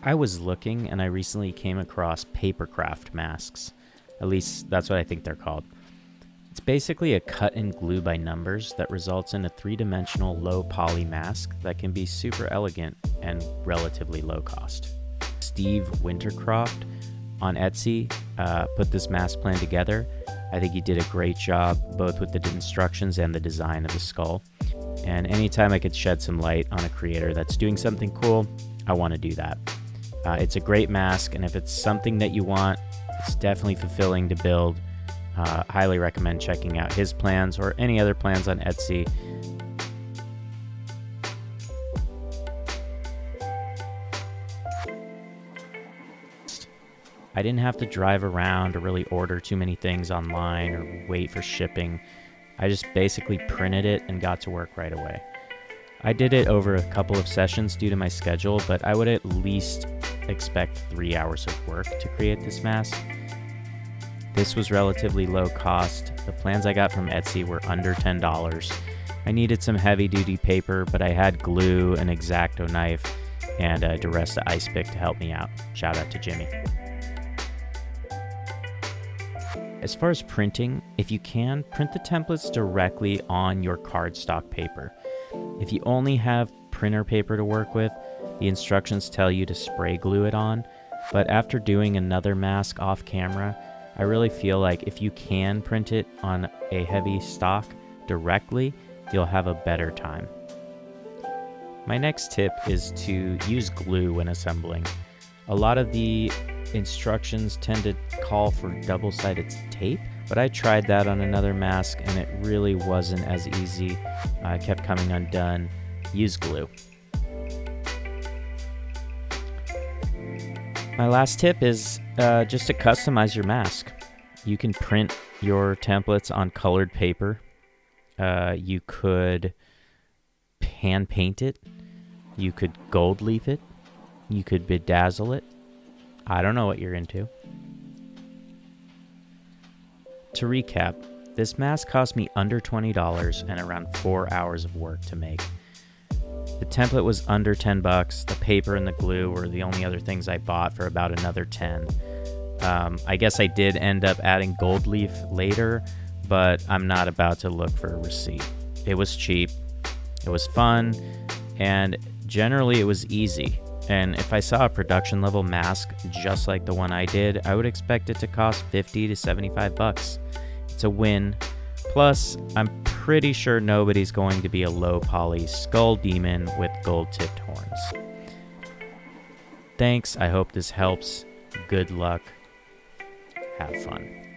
I was looking and I recently came across Papercraft masks. At least that's what I think they're called. It's basically a cut and glue by numbers that results in a three-dimensional low poly mask that can be super elegant and relatively low cost. Steve Wintercroft on Etsy put this mask plan together. I think he did a great job both with the instructions and the design of the skull. And anytime I could shed some light on a creator that's doing something cool, I want to do that. It's a great mask, and if it's something that you want, it's definitely fulfilling to build. Highly recommend checking out his plans or any other plans on Etsy. I didn't have to drive around or really order too many things online or wait for shipping. I just basically printed it and got to work right away. I did it over a couple of sessions due to my schedule, but I would at least expect 3 hours of work to create this mask. This was relatively low cost. The plans I got from Etsy were under $10. I needed some heavy duty paper, but I had glue, an X-Acto knife, and a Duresta ice pick to help me out. Shout out to Jimmy. As far as printing, if you can, print the templates directly on your cardstock paper. If you only have printer paper to work with, the instructions tell you to spray glue it on, but after doing another mask off camera, I really feel like if you can print it on a heavy stock directly, you'll have a better time. My next tip is to use glue when assembling. A lot of the instructions tend to call for double-sided tape, but I tried that on another mask and it really wasn't as easy. I kept coming undone. Use glue. My last tip is just to customize your mask. You can print your templates on colored paper. You could hand paint it. You could gold leaf it. You could bedazzle it. I don't know what you're into. To recap, this mask cost me under $20 and around 4 hours of work to make. The template was under $10. The paper and the glue were the only other things I bought for about another 10. I guess I did end up adding gold leaf later, but I'm not about to look for a receipt. It was cheap, it was fun, and generally it was easy. And if I saw a production level mask just like the one I did, I would expect it to cost $50 to $75. It's a win. Plus, I'm pretty sure nobody's going to be a low poly skull demon with gold tipped horns. Thanks, I hope this helps. Good luck. Have fun.